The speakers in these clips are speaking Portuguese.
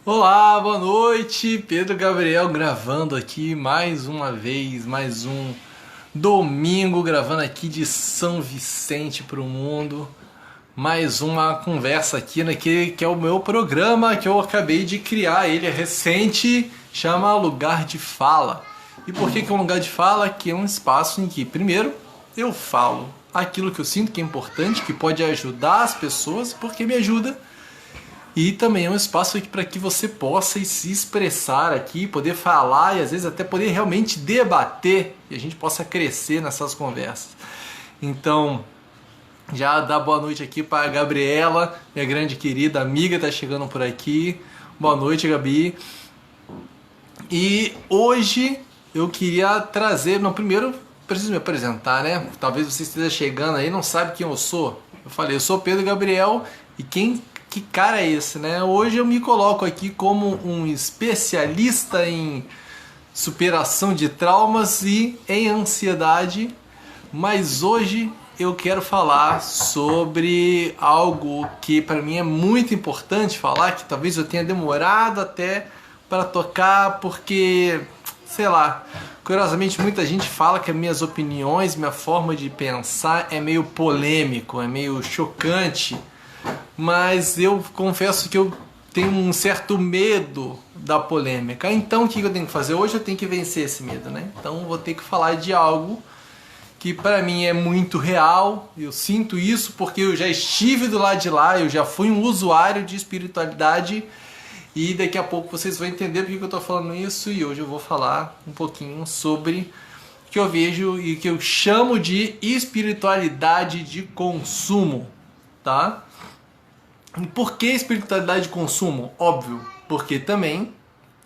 Olá, boa noite, Pedro Gabriel gravando aqui mais uma vez, mais um domingo gravando aqui de São Vicente para o mundo, mais uma conversa aqui naquele que é o meu programa que eu acabei de criar, ele é recente, chama Lugar de Fala. E por que é um lugar de fala? Que é um espaço em que, primeiro, eu falo aquilo que eu sinto que é importante, que pode ajudar as pessoas, porque me ajuda. E também é um espaço para que você possa se expressar aqui, poder falar e às vezes até poder realmente debater e a gente possa crescer nessas conversas. Então, já dá boa noite aqui para a Gabriela, minha grande querida amiga, está chegando por aqui. Boa noite, Gabi. E hoje eu queria trazer, primeiro preciso me apresentar, né? Talvez você esteja chegando aí e não sabe quem eu sou. Eu falei, eu sou Pedro Gabriel e que cara é esse, né? Hoje eu me coloco aqui como um especialista em superação de traumas e em ansiedade, mas hoje eu quero falar sobre algo que para mim é muito importante falar, que talvez eu tenha demorado até para tocar, porque, sei lá, curiosamente muita gente fala que as minhas opiniões, minha forma de pensar é meio polêmico, é meio chocante, mas eu confesso que eu tenho um certo medo da polêmica. Então o que eu tenho que fazer? Hoje eu tenho que vencer esse medo, né? Então vou ter que falar de algo que para mim é muito real, eu sinto isso porque eu já estive do lado de lá, eu já fui um usuário de espiritualidade e daqui a pouco vocês vão entender por que eu estou falando isso e hoje eu vou falar um pouquinho sobre o que eu vejo e que eu chamo de espiritualidade de consumo, tá? Por que espiritualidade de consumo? Óbvio, porque também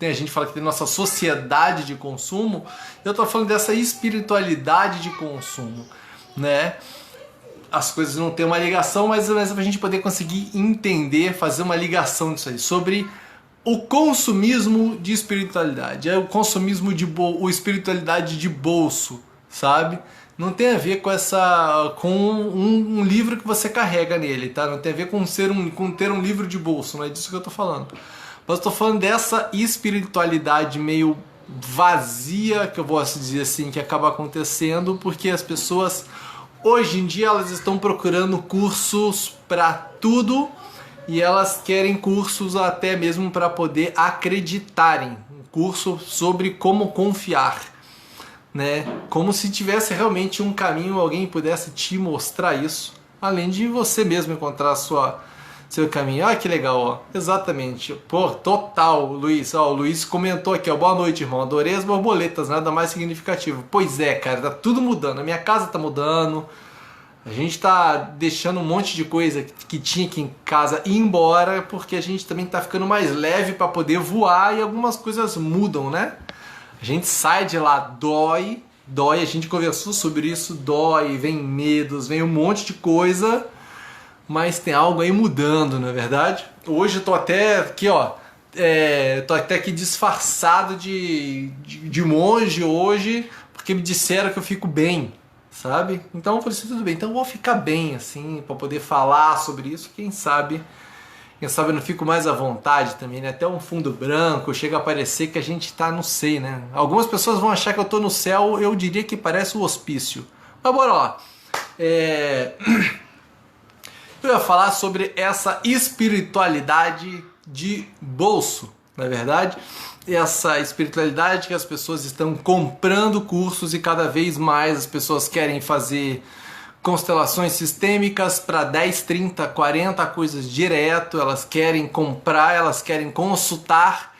a gente fala que tem nossa sociedade de consumo, eu estou falando dessa espiritualidade de consumo, né? As coisas não têm uma ligação, mas é para a gente poder conseguir entender, fazer uma ligação disso aí, sobre o consumismo de espiritualidade, é o consumismo o espiritualidade de bolso, sabe? Não tem a ver com um livro que você carrega nele, tá? Não tem a ver com ter um livro de bolso, não é disso que eu tô falando. Mas eu tô falando dessa espiritualidade meio vazia, que eu posso dizer assim, que acaba acontecendo porque as pessoas hoje em dia elas estão procurando cursos para tudo e elas querem cursos até mesmo para poder acreditarem, um curso sobre como confiar, né? Como se tivesse realmente um caminho, alguém pudesse te mostrar isso, além de você mesmo encontrar seu caminho. Ah, que legal, ó. Exatamente. Pô, total, Luiz. Ó, o Luiz comentou aqui, ó. Boa noite, irmão. Adorei as borboletas, nada mais significativo. Pois é, cara, tá tudo mudando. A minha casa tá mudando. A gente tá deixando um monte de coisa que tinha aqui em casa ir embora, porque a gente também tá ficando mais leve para poder voar e algumas coisas mudam, né? A gente sai de lá, dói, a gente conversou sobre isso, dói, vem medos, vem um monte de coisa, mas tem algo aí mudando, não é verdade? Hoje eu tô até aqui, ó, tô até aqui disfarçado de monge hoje, porque me disseram que eu fico bem, sabe? Então eu falei assim, tudo bem, então eu vou ficar bem, assim, para poder falar sobre isso, quem sabe eu não fico mais à vontade também, né? Até um fundo branco, chega a parecer que a gente tá, não sei, né? Algumas pessoas vão achar que eu tô no céu, eu diria que parece o hospício. Mas bora lá. Eu ia falar sobre essa espiritualidade de bolso, não é verdade? Essa espiritualidade que as pessoas estão comprando cursos e cada vez mais as pessoas querem fazer constelações sistêmicas para 10, 30, 40 coisas direto, elas querem comprar, elas querem consultar.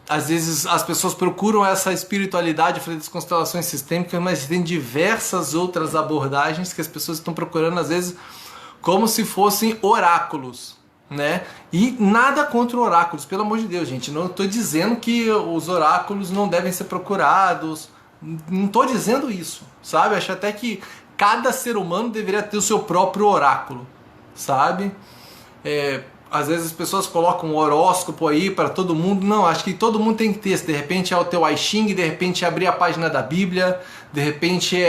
Às vezes as pessoas procuram essa espiritualidade, eu falei das constelações sistêmicas, mas tem diversas outras abordagens que as pessoas estão procurando, às vezes, como se fossem oráculos, né? E nada contra oráculos, pelo amor de Deus, gente. Não estou dizendo que os oráculos não devem ser procurados, não estou dizendo isso, sabe? Acho até que cada ser humano deveria ter o seu próprio oráculo, sabe? Às vezes as pessoas colocam um horóscopo aí para todo mundo. Não, acho que todo mundo tem que ter. De repente é o teu I Ching, de repente é abrir a página da Bíblia, de repente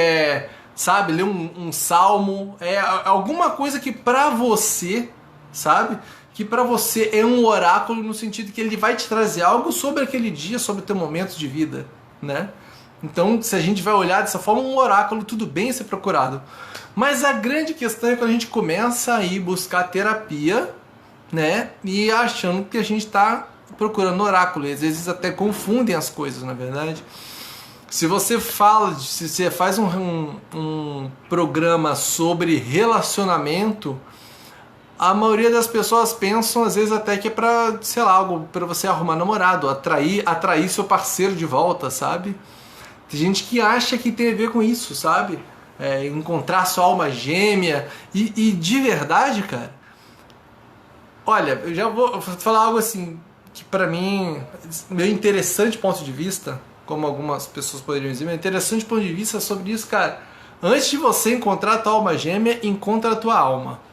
sabe, ler um salmo, alguma coisa que para você, sabe, que para você é um oráculo no sentido que ele vai te trazer algo sobre aquele dia, sobre o teu momento de vida, né? Então, se a gente vai olhar dessa forma, um oráculo tudo bem ser procurado. Mas a grande questão é quando a gente começa a ir buscar terapia, né? E achando que a gente está procurando oráculo. E às vezes até confundem as coisas, na verdade. Se você faz um programa sobre relacionamento, a maioria das pessoas pensam, às vezes, até que é pra, sei lá, algo para você arrumar namorado, atrair seu parceiro de volta, sabe? Tem gente que acha que tem a ver com isso, sabe? Encontrar sua alma gêmea. E de verdade, cara, olha, eu já vou falar algo assim, que pra mim, meu interessante ponto de vista, como algumas pessoas poderiam dizer, meu interessante ponto de vista sobre isso, cara. Antes de você encontrar a tua alma gêmea, encontra a tua alma.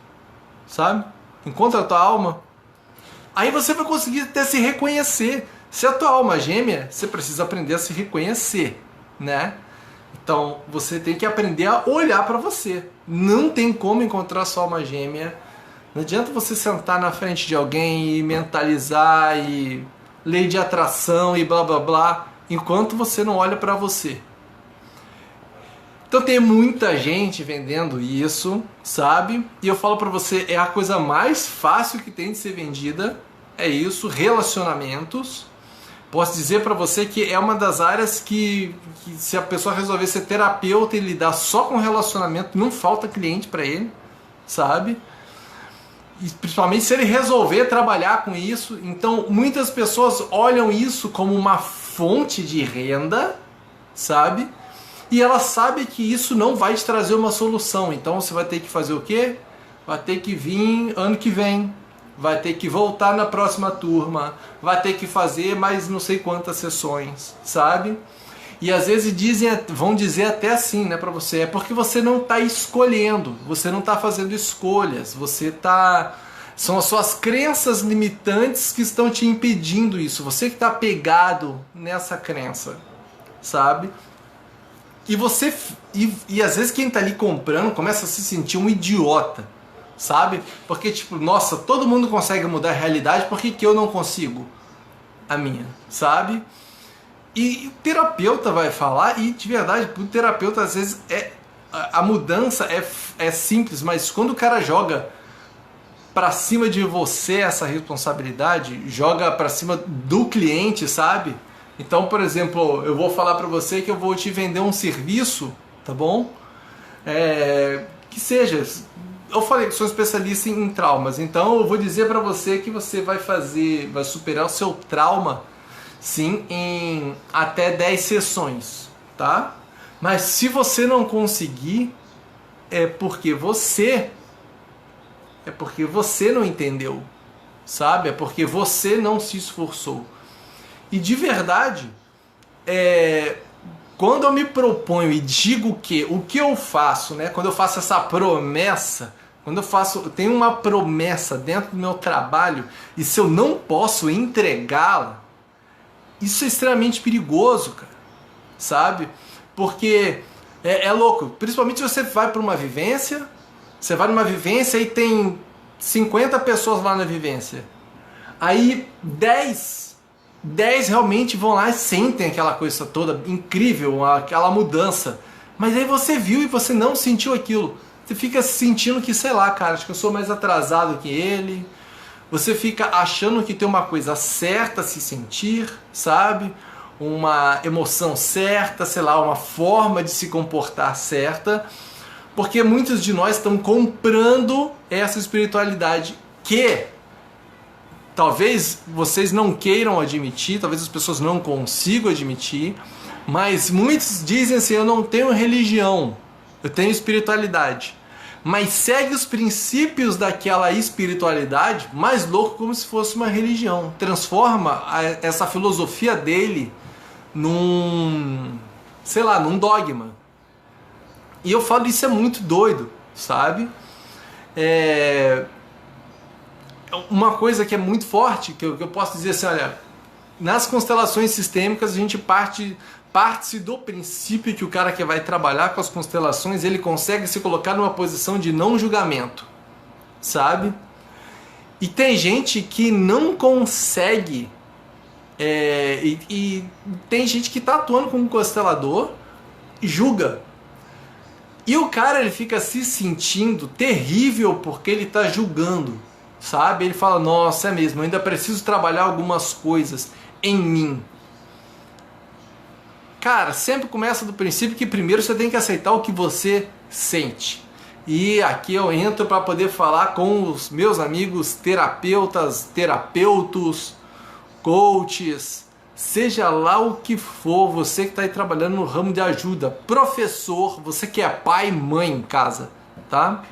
Sabe? Encontra a tua alma. Aí você vai conseguir até se reconhecer. Se a tua alma é gêmea, você precisa aprender a se reconhecer, né? Então você tem que aprender a olhar para você. Não tem como encontrar a sua alma gêmea. Não adianta você sentar na frente de alguém e mentalizar e lei de atração e blá blá blá, enquanto você não olha para você. Então tem muita gente vendendo isso, sabe? E eu falo pra você, é a coisa mais fácil que tem de ser vendida, é isso, relacionamentos. Posso dizer pra você que é uma das áreas que se a pessoa resolver ser terapeuta e lidar só com relacionamento, não falta cliente pra ele, sabe? E principalmente se ele resolver trabalhar com isso. Então muitas pessoas olham isso como uma fonte de renda, sabe? E ela sabe que isso não vai te trazer uma solução. Então você vai ter que fazer o quê? Vai ter que vir ano que vem. Vai ter que voltar na próxima turma. Vai ter que fazer mais não sei quantas sessões, sabe? E às vezes vão dizer até assim, né, pra você, é porque você não está escolhendo, você não está fazendo escolhas, são as suas crenças limitantes que estão te impedindo isso. Você que está apegado nessa crença, sabe? E às vezes quem tá ali comprando começa a se sentir um idiota, sabe? Porque tipo, nossa, todo mundo consegue mudar a realidade, por que eu não consigo? A minha, sabe? E o terapeuta vai falar, e de verdade, o terapeuta às vezes a mudança é simples, mas quando o cara joga pra cima de você essa responsabilidade, joga pra cima do cliente, sabe? Então, por exemplo, eu vou falar para você que eu vou te vender um serviço, tá bom? Que seja, eu falei que sou especialista em traumas, então eu vou dizer para você que você vai superar o seu trauma, sim, em até 10 sessões, tá? Mas se você não conseguir, é porque você não entendeu, sabe? É porque você não se esforçou. E de verdade, quando eu me proponho e digo o que eu faço, né? Quando eu faço essa promessa, eu tenho uma promessa dentro do meu trabalho, e se eu não posso entregá-la, isso é extremamente perigoso, cara, sabe? Porque é louco, principalmente se você vai para uma vivência, você vai numa vivência e tem 50 pessoas lá na vivência, aí 10 realmente vão lá e sentem aquela coisa toda incrível, aquela mudança. Mas aí você viu e você não sentiu aquilo. Você fica sentindo que, sei lá, cara, acho que eu sou mais atrasado que ele. Você fica achando que tem uma coisa certa a se sentir, sabe? Uma emoção certa, sei lá, uma forma de se comportar certa. Porque muitos de nós estão comprando essa espiritualidade que talvez vocês não queiram admitir, talvez as pessoas não consigam admitir, mas muitos dizem assim, eu não tenho religião, eu tenho espiritualidade. Mas segue os princípios daquela espiritualidade, mais louco, como se fosse uma religião. Transforma essa filosofia dele num dogma. E eu falo, isso é muito doido, sabe? Uma coisa que é muito forte, que eu posso dizer assim, olha, nas constelações sistêmicas a gente parte-se do princípio que o cara que vai trabalhar com as constelações, ele consegue se colocar numa posição de não julgamento, sabe? E tem gente que não consegue, e tem gente que tá atuando como constelador e julga. E o cara, ele fica se sentindo terrível porque ele tá julgando, sabe? Ele fala, nossa, é mesmo, eu ainda preciso trabalhar algumas coisas em mim. Cara, sempre começa do princípio que primeiro você tem que aceitar o que você sente. E aqui eu entro para poder falar com os meus amigos terapeutas, terapeutos, coaches, seja lá o que for, você que está aí trabalhando no ramo de ajuda, professor, você que é pai e mãe em casa, tá?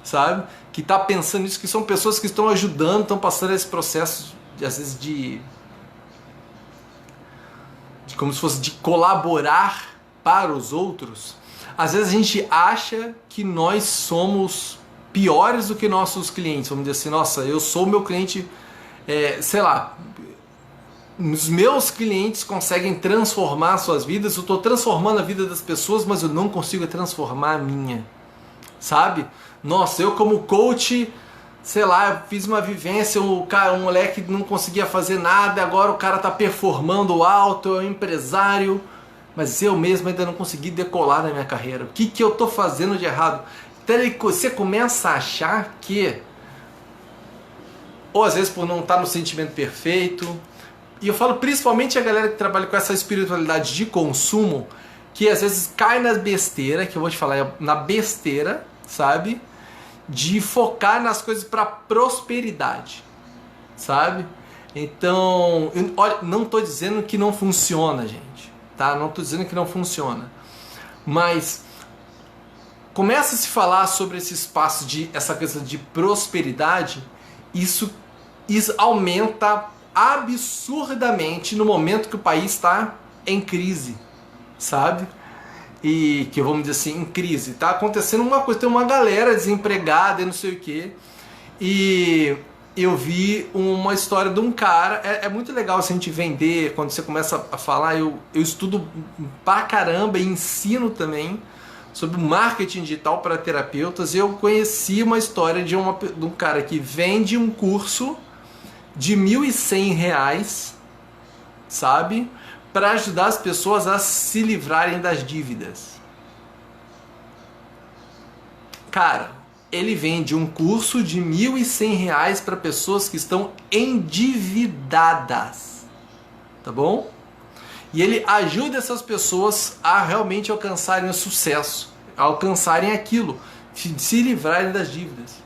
Sabe? Que está pensando nisso, que são pessoas que estão ajudando, estão passando esse processo, às vezes, de como se fosse de colaborar para os outros. Às vezes a gente acha que nós somos piores do que nossos clientes. Vamos dizer assim, nossa, eu sou o meu cliente, sei lá, os meus clientes conseguem transformar suas vidas, eu estou transformando a vida das pessoas, mas eu não consigo transformar a minha, sabe? Nossa, eu como coach, sei lá, eu fiz uma vivência, um moleque não conseguia fazer nada, agora o cara está performando alto, é um empresário, mas eu mesmo ainda não consegui decolar na minha carreira. O que eu estou fazendo de errado? Então você começa a achar que, ou às vezes por não estar no sentimento perfeito, e eu falo principalmente a galera que trabalha com essa espiritualidade de consumo, que às vezes cai na besteira, que eu vou te falar, na besteira, sabe? De focar nas coisas para prosperidade, sabe? Então, olha, não estou dizendo que não funciona, gente, tá? Não estou dizendo que não funciona, mas começa a se falar sobre esse espaço de essa questão de prosperidade, isso aumenta absurdamente no momento que o país está em crise, sabe? E que vamos dizer assim, em crise, tá acontecendo uma coisa, tem uma galera desempregada e não sei o que, e eu vi uma história de um cara, é muito legal assim, a gente vender, quando você começa a falar, eu estudo pra caramba e ensino também sobre marketing digital para terapeutas, e eu conheci uma história de um cara que vende um curso de R$1.100, sabe? Para ajudar as pessoas a se livrarem das dívidas. Cara, ele vende um curso de R$1.100 para pessoas que estão endividadas, tá bom? E ele ajuda essas pessoas a realmente alcançarem o sucesso, a alcançarem aquilo, se livrarem das dívidas.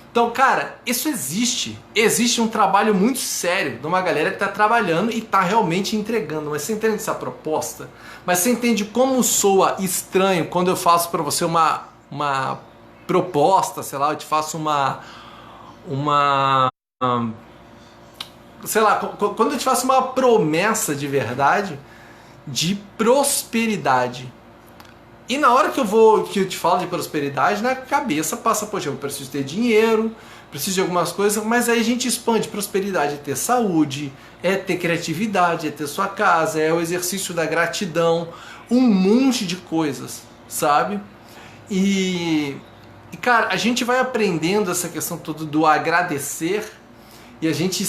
Então, cara, isso existe. Existe um trabalho muito sério de uma galera que está trabalhando e está realmente entregando. Mas você entende essa proposta? Mas você entende como soa estranho quando eu faço para você uma proposta, sei lá, eu te faço sei lá, quando eu te faço uma promessa de verdade, de prosperidade. E na hora que eu te falo de prosperidade, na cabeça passa, poxa, eu preciso ter dinheiro, preciso de algumas coisas, mas aí a gente expande. Prosperidade é ter saúde, é ter criatividade, é ter sua casa, é o exercício da gratidão, um monte de coisas, sabe? E cara, a gente vai aprendendo essa questão toda do agradecer, e a gente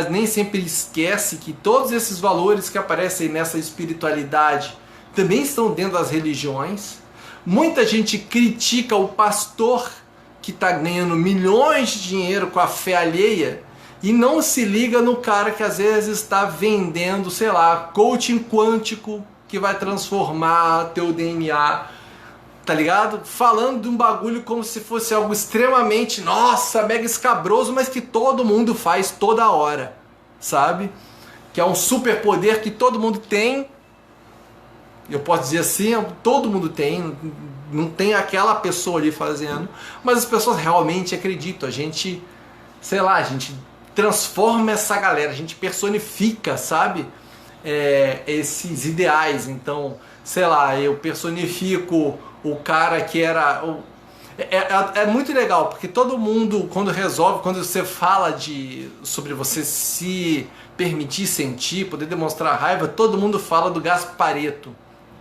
nem sempre esquece que todos esses valores que aparecem nessa espiritualidade também estão dentro das religiões. Muita gente critica o pastor que está ganhando milhões de dinheiro com a fé alheia e não se liga no cara que às vezes está vendendo, sei lá, coaching quântico que vai transformar teu DNA, tá ligado? Falando de um bagulho como se fosse algo extremamente, nossa, mega escabroso, mas que todo mundo faz toda hora, sabe? Que é um superpoder que todo mundo tem. Eu posso dizer assim, todo mundo tem, não tem aquela pessoa ali fazendo, mas as pessoas realmente acreditam. A gente, sei lá, a gente transforma essa galera, a gente personifica, sabe? Esses ideais. Então, sei lá, eu personifico o cara que era... É muito legal, porque todo mundo, quando você fala sobre você se permitir sentir, poder demonstrar raiva, todo mundo fala do Gaspareto,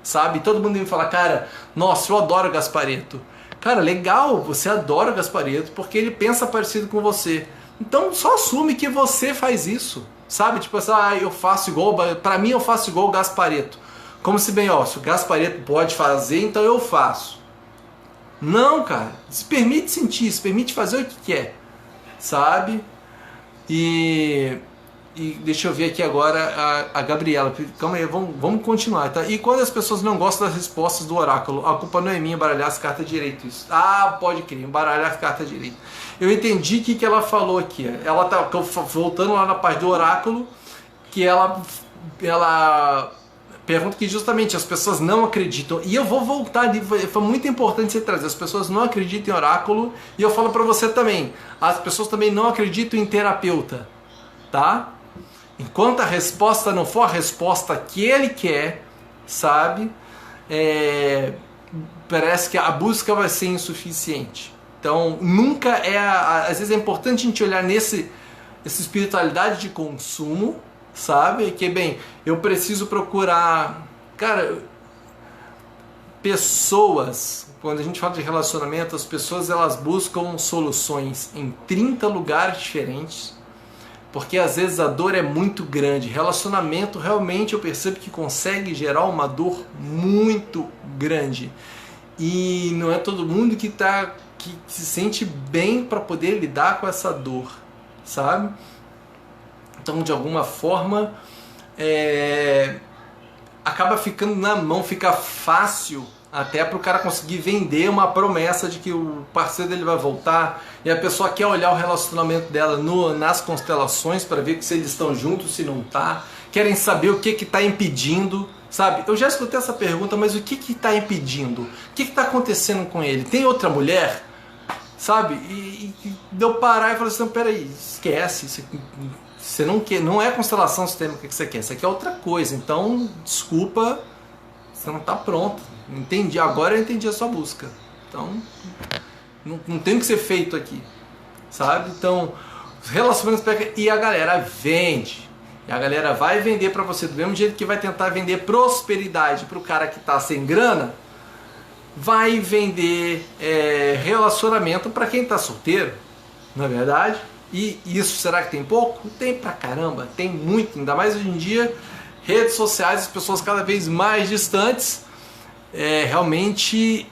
sabe? Todo mundo me fala, cara, nossa, eu adoro o Gaspareto. Cara, legal, você adora o Gaspareto porque ele pensa parecido com você. Então só assume que você faz isso, sabe? Tipo assim, eu faço igual, pra mim eu faço igual o Gaspareto. Como se bem, ó, se o Gaspareto pode fazer, então eu faço. Não, cara, se permite sentir, se permite fazer o que quer, sabe? E deixa eu ver aqui agora a Gabriela. Calma aí, vamos continuar, tá? E quando as pessoas não gostam das respostas do oráculo, a culpa não é minha, baralhar as cartas direito. Isso. Ah, pode crer, baralhar as cartas direito. Eu entendi o que ela falou aqui. Ela tá voltando lá na parte do oráculo, que ela pergunta que justamente as pessoas não acreditam. E eu vou voltar ali, foi muito importante você trazer. As pessoas não acreditam em oráculo. E eu falo pra você também, as pessoas também não acreditam em terapeuta, tá? Enquanto a resposta não for a resposta que ele quer, sabe? Parece que a busca vai ser insuficiente. Então, nunca é... Às vezes é importante a gente olhar essa espiritualidade de consumo, sabe? Que, bem, eu preciso procurar... Cara, pessoas... Quando a gente fala de relacionamento, as pessoas elas buscam soluções em 30 lugares diferentes, porque às vezes a dor é muito grande. Relacionamento realmente eu percebo que consegue gerar uma dor muito grande. E não é todo mundo que se sente bem para poder lidar com essa dor, sabe? Então, de alguma forma, acaba ficando na mão, fica fácil até para o cara conseguir vender uma promessa de que o parceiro dele vai voltar, e a pessoa quer olhar o relacionamento dela nas constelações para ver se eles estão juntos, se não tá, querem saber o que está impedindo, sabe? Eu já escutei essa pergunta, mas o que está impedindo? O que está acontecendo com ele? Tem outra mulher? Sabe? E deu parar e falar assim, peraí, esquece, você não quer, não é constelação sistêmica que você quer, isso aqui é outra coisa, então, desculpa, você não está pronto. Entendi, agora eu entendi a sua busca. Então, não tem o que ser feito aqui, sabe? Então, os relacionamentos... E a galera vende. E a galera vai vender para você do mesmo jeito que vai tentar vender prosperidade para o cara que está sem grana, vai vender relacionamento para quem está solteiro, não é verdade? E isso, será que tem pouco? Tem pra caramba, tem muito. Ainda mais hoje em dia, redes sociais, as pessoas cada vez mais distantes, realmente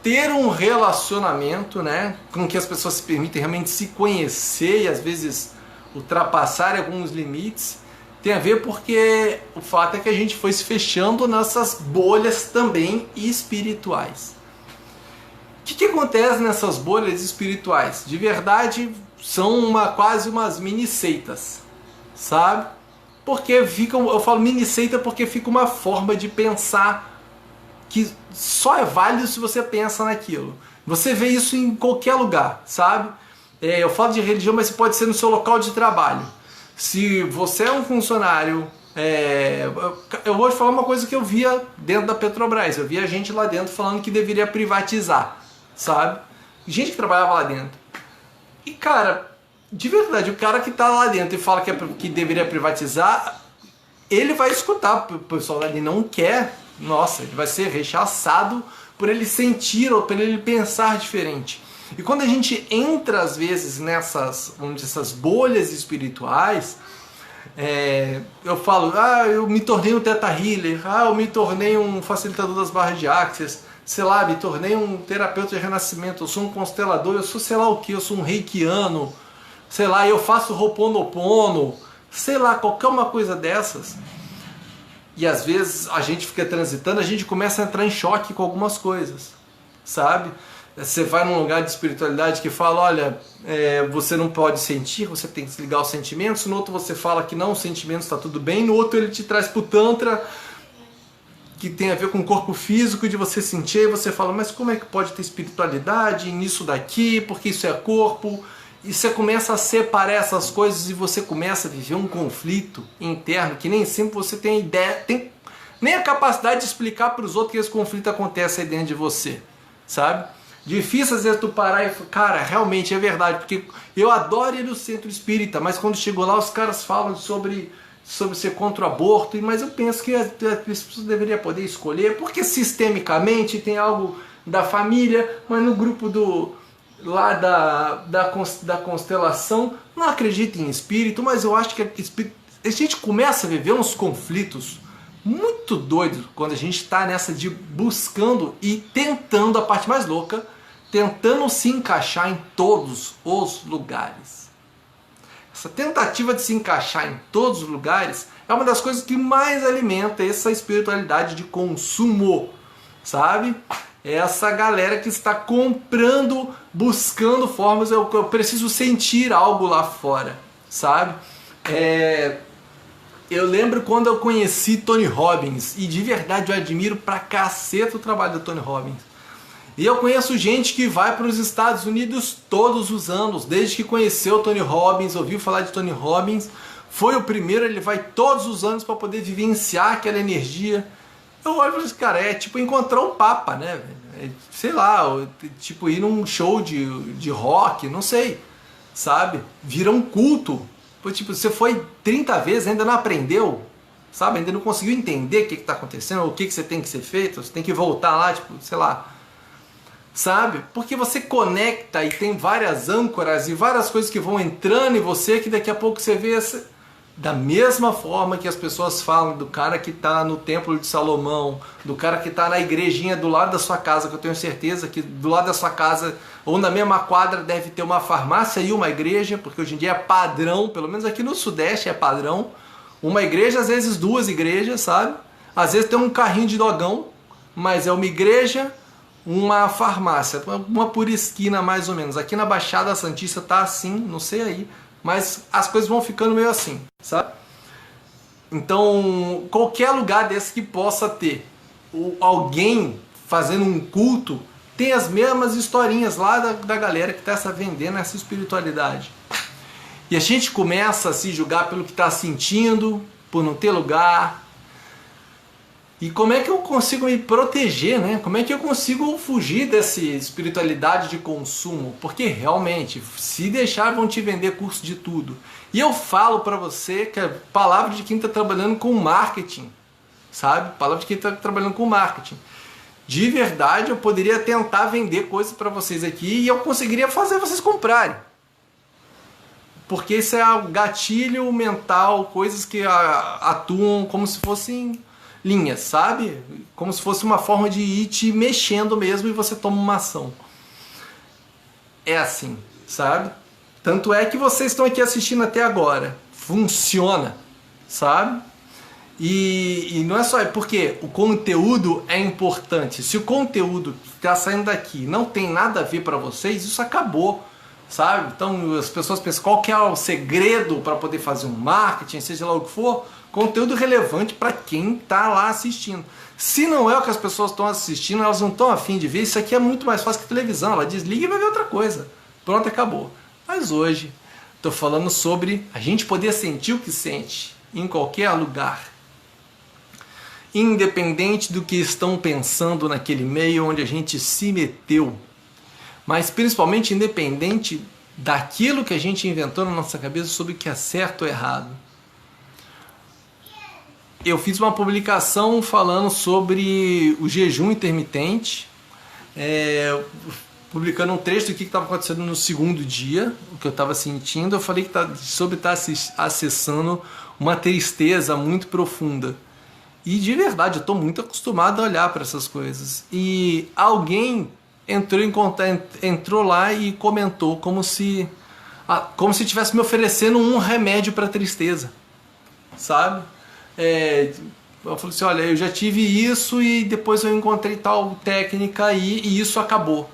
ter um relacionamento, né, com que as pessoas se permitem realmente se conhecer e às vezes ultrapassar alguns limites, tem a ver porque o fato é que a gente foi se fechando nessas bolhas também espirituais. O que acontece nessas bolhas espirituais? De verdade, são quase umas mini seitas, sabe? Porque eu falo mini seita porque fica uma forma de pensar que só é válido se você pensa naquilo. Você vê isso em qualquer lugar, sabe? Eu falo de religião, mas pode ser no seu local de trabalho. Se você é um funcionário... eu vou te falar uma coisa que eu via dentro da Petrobras. Eu via gente lá dentro falando que deveria privatizar, sabe? Gente que trabalhava lá dentro. E, cara, de verdade, o cara que tá lá dentro e fala que deveria privatizar, ele vai escutar. O pessoal ali não quer... Nossa, ele vai ser rechaçado por ele sentir ou por ele pensar diferente. E quando a gente entra às vezes nessas, vamos dizer, essas bolhas espirituais, eu falo, eu me tornei um Theta Healer, eu me tornei um facilitador das barras de Axis, sei lá, me tornei um terapeuta de renascimento, eu sou um constelador, eu sou sei lá o que, eu sou um reikiano, sei lá, eu faço Ho'oponopono, sei lá, qualquer uma coisa dessas. E às vezes a gente fica transitando, a gente começa a entrar em choque com algumas coisas, sabe? Você vai num lugar de espiritualidade que fala, olha, você não pode sentir, você tem que desligar os sentimentos. No outro você fala que não, os sentimentos está tudo bem. No outro ele te traz pro Tantra, que tem a ver com o corpo físico, de você sentir. E você fala, mas como é que pode ter espiritualidade nisso daqui? Porque isso é corpo. E você começa a separar essas coisas e você começa a viver um conflito interno que nem sempre você tem ideia, nem a capacidade de explicar para os outros que esse conflito acontece aí dentro de você, sabe? Difícil às vezes tu parar e falar, cara, realmente é verdade, porque eu adoro ir no centro espírita, mas quando chego lá os caras falam sobre ser contra o aborto, mas eu penso que as pessoas deveriam poder escolher, porque sistemicamente tem algo da família, mas no grupo lá da constelação, não acredito em espírito, mas eu acho que a gente começa a viver uns conflitos muito doidos quando a gente está nessa de buscando e tentando, a parte mais louca, tentando se encaixar em todos os lugares. Essa tentativa de se encaixar em todos os lugares é uma das coisas que mais alimenta essa espiritualidade de consumo, sabe? Essa galera que está comprando, buscando formas, eu preciso sentir algo lá fora, sabe? Eu lembro quando eu conheci Tony Robbins, e de verdade eu admiro pra caceta o trabalho do Tony Robbins. E eu conheço gente que vai para os Estados Unidos todos os anos, desde que conheceu Tony Robbins, ouviu falar de Tony Robbins, foi o primeiro, ele vai todos os anos para poder vivenciar aquela energia. Eu olho e falo assim, cara, é tipo encontrar um papa, né? Sei lá, tipo ir num show de rock, não sei, sabe? Vira um culto. Tipo, você foi 30 vezes, ainda não aprendeu, sabe? Ainda não conseguiu entender o que está acontecendo, o que você tem que ser feito, você tem que voltar lá, tipo, sei lá. Sabe? Porque você conecta e tem várias âncoras e várias coisas que vão entrando em você que daqui a pouco você vê da mesma forma que as pessoas falam do cara que está no Templo de Salomão, do cara que está na igrejinha do lado da sua casa, que eu tenho certeza que do lado da sua casa ou na mesma quadra deve ter uma farmácia e uma igreja, porque hoje em dia é padrão, pelo menos aqui no Sudeste é padrão, uma igreja, às vezes duas igrejas, sabe? Às vezes tem um carrinho de dogão, mas é uma igreja, uma farmácia, uma por esquina mais ou menos. Aqui na Baixada Santista tá assim, não sei aí, mas as coisas vão ficando meio assim, sabe? Então, qualquer lugar desse que possa ter alguém fazendo um culto, tem as mesmas historinhas lá da galera que está vendendo essa espiritualidade. E a gente começa a se julgar pelo que está sentindo, por não ter lugar. E como é que eu consigo me proteger, né? Como é que eu consigo fugir dessa espiritualidade de consumo? Porque realmente, se deixar, vão te vender curso de tudo. E eu falo pra você que é palavra de quem está trabalhando com marketing, sabe? Palavra de quem está trabalhando com marketing. De verdade, eu poderia tentar vender coisas para vocês aqui e eu conseguiria fazer vocês comprarem. Porque isso é um gatilho mental, coisas que atuam como se fossem linhas, sabe? Como se fosse uma forma de ir te mexendo mesmo e você toma uma ação. É assim, sabe? Tanto é que vocês estão aqui assistindo até agora. Funciona, sabe? E não é só, porque o conteúdo é importante. Se o conteúdo que está saindo daqui não tem nada a ver para vocês, isso acabou, sabe? Então as pessoas pensam, qual que é o segredo para poder fazer um marketing, seja lá o que for? Conteúdo relevante para quem está lá assistindo. Se não é o que as pessoas estão assistindo, elas não estão afim de ver, isso aqui é muito mais fácil que televisão. Ela desliga e vai ver outra coisa. Pronto, acabou. Mas hoje estou falando sobre a gente poder sentir o que sente em qualquer lugar. Independente do que estão pensando naquele meio onde a gente se meteu. Mas principalmente independente daquilo que a gente inventou na nossa cabeça sobre o que é certo ou errado. Eu fiz uma publicação falando sobre o jejum intermitente, publicando um trecho do que estava acontecendo no segundo dia, o que eu estava sentindo. Eu falei que sobre estar acessando uma tristeza muito profunda. E de verdade, eu estou muito acostumado a olhar para essas coisas. E alguém entrou lá e comentou como se estivesse me oferecendo um remédio para tristeza, sabe? Eu falei assim, olha, eu já tive isso e depois eu encontrei tal técnica aí e isso acabou.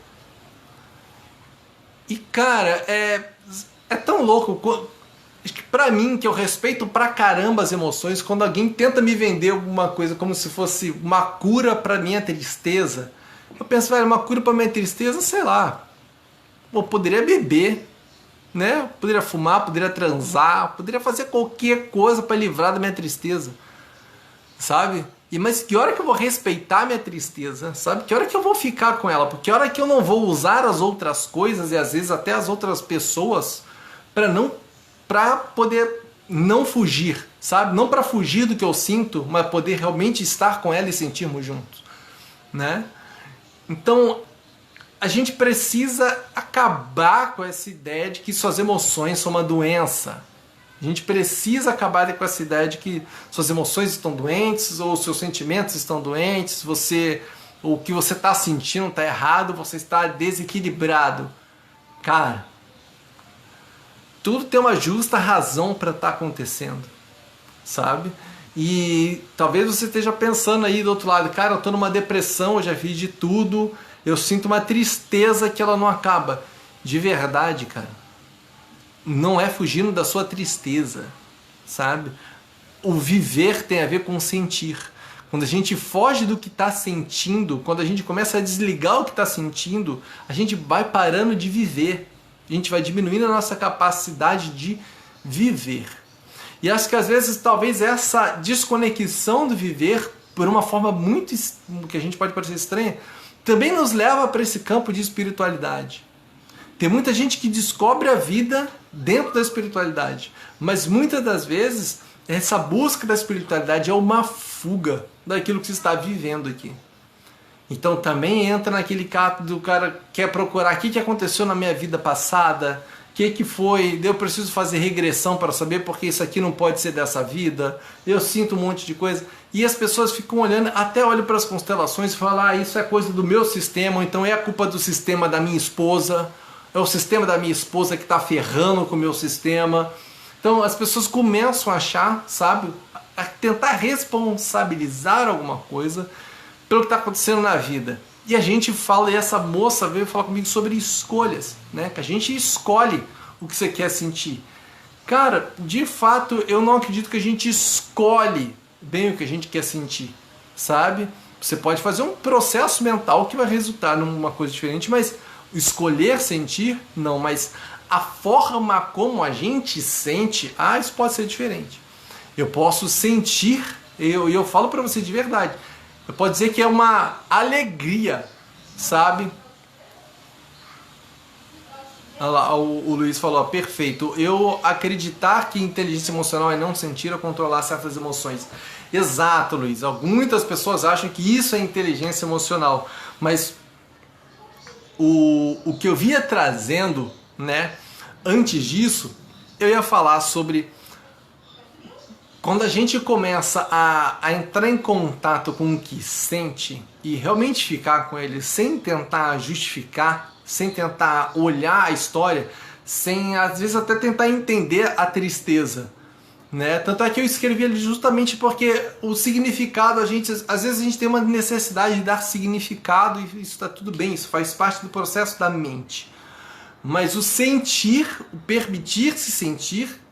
E cara, é tão louco. Pra mim, que eu respeito pra caramba as emoções, quando alguém tenta me vender alguma coisa como se fosse uma cura pra minha tristeza, eu penso, velho, uma cura pra minha tristeza, sei lá, eu poderia beber, né? Poderia fumar, poderia transar, poderia fazer qualquer coisa pra livrar da minha tristeza, sabe? Mas que hora que eu vou respeitar a minha tristeza, sabe? Que hora que eu vou ficar com ela? Porque hora que eu não vou usar as outras coisas e às vezes até as outras pessoas para poder não fugir, sabe? Não para fugir do que eu sinto, mas poder realmente estar com ela e sentirmos juntos, né? Então, a gente precisa acabar com essa ideia de que suas emoções são uma doença. A gente precisa acabar com essa ideia de que suas emoções estão doentes, ou seus sentimentos estão doentes, o que você está sentindo está errado, você está desequilibrado. Cara, tudo tem uma justa razão para estar acontecendo, sabe? E talvez você esteja pensando aí do outro lado, cara, eu estou numa depressão, eu já fiz de tudo, eu sinto uma tristeza que ela não acaba. De verdade, cara, não é fugindo da sua tristeza, sabe? O viver tem a ver com sentir. Quando a gente foge do que está sentindo, quando a gente começa a desligar o que está sentindo, a gente vai parando de viver. A gente vai diminuindo a nossa capacidade de viver. E acho que às vezes talvez essa desconexão do viver, por uma forma muito que a gente pode parecer estranha, também nos leva para esse campo de espiritualidade. Tem muita gente que descobre a vida dentro da espiritualidade, mas muitas das vezes essa busca da espiritualidade é uma fuga daquilo que você está vivendo aqui. Então também entra naquele caso do cara que quer procurar o que aconteceu na minha vida passada, o que foi, eu preciso fazer regressão para saber porque isso aqui não pode ser dessa vida, eu sinto um monte de coisa. E as pessoas ficam olhando, até olham para as constelações e falam, isso é coisa do meu sistema, ou então é a culpa do sistema da minha esposa, é o sistema da minha esposa que está ferrando com o meu sistema. Então as pessoas começam a achar, sabe, a tentar responsabilizar alguma coisa pelo que está acontecendo na vida. E a gente fala, e essa moça veio falar comigo sobre escolhas, né? Que a gente escolhe o que você quer sentir. Cara, de fato, eu não acredito que a gente escolhe bem o que a gente quer sentir, sabe? Você pode fazer um processo mental que vai resultar numa coisa diferente, mas escolher sentir, não. Mas a forma como a gente sente, isso pode ser diferente. Eu posso sentir, e eu falo pra você de verdade, eu posso dizer que é uma alegria, sabe? Olha lá, o Luiz falou, perfeito. Eu acreditar que inteligência emocional é não sentir ou controlar certas emoções. Exato, Luiz. Muitas pessoas acham que isso é inteligência emocional. Mas o que eu vinha trazendo, né, antes disso, eu ia falar sobre quando a gente começa a entrar em contato com o que sente e realmente ficar com ele sem tentar justificar, sem tentar olhar a história, sem às vezes até tentar entender a tristeza, né? Tanto é que eu escrevi ele justamente porque o significado, às vezes a gente tem uma necessidade de dar significado e isso está tudo bem, isso faz parte do processo da mente. Mas o sentir, o permitir-se sentir,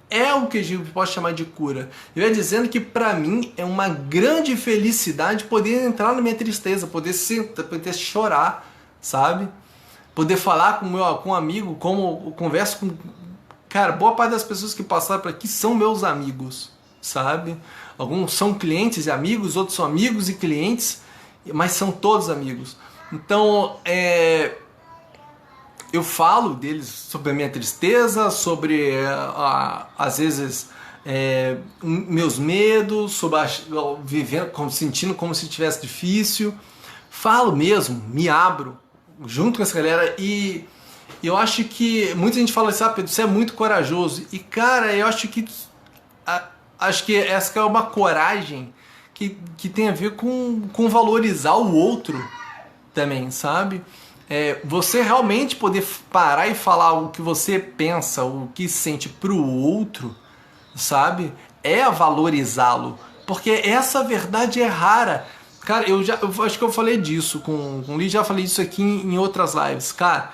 é o que a gente pode chamar de cura. Eu ia dizendo que para mim é uma grande felicidade poder entrar na minha tristeza, poder chorar, sabe? Poder falar com um amigo, como eu converso com... Cara, boa parte das pessoas que passaram por aqui são meus amigos, sabe? Alguns são clientes e amigos, outros são amigos e clientes, mas são todos amigos. Então, eu falo deles sobre a minha tristeza, sobre, às vezes, meus medos, sobre vivendo, sentindo como se tivesse difícil. Falo mesmo, me abro junto com essa galera e eu acho que muita gente fala assim, Pedro, você é muito corajoso. E cara, eu acho que essa é uma coragem que tem a ver com valorizar o outro também, sabe? Você realmente poder parar e falar o que você pensa, o que sente pro outro, sabe? É valorizá-lo, porque essa verdade é rara. Cara, eu acho que eu falei disso com o Lee, já falei disso aqui em outras lives. Cara,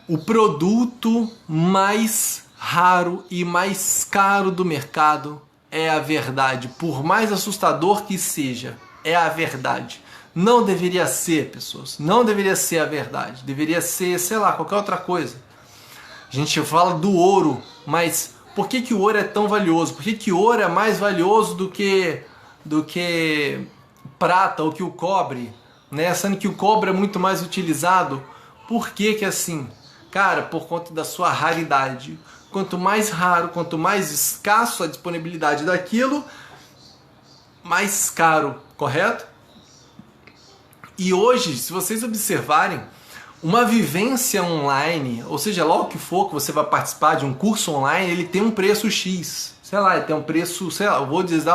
o produto mais raro e mais caro do mercado é a verdade. Por mais assustador que seja, é a verdade. Não deveria ser, pessoas. Não deveria ser a verdade. Deveria ser, sei lá, qualquer outra coisa. A gente fala do ouro, mas por que o ouro é tão valioso? Por que ouro é mais valioso do que prata ou que o cobre? Né? Sendo que o cobre é muito mais utilizado. Por que assim? Cara, por conta da sua raridade. Quanto mais raro, quanto mais escasso a disponibilidade daquilo, mais caro, correto? E hoje, se vocês observarem, Uma vivência online, ou seja, lá o que for que você vai participar de um curso online, ele tem um preço X. Sei lá, ele tem um preço, sei lá, eu vou dizer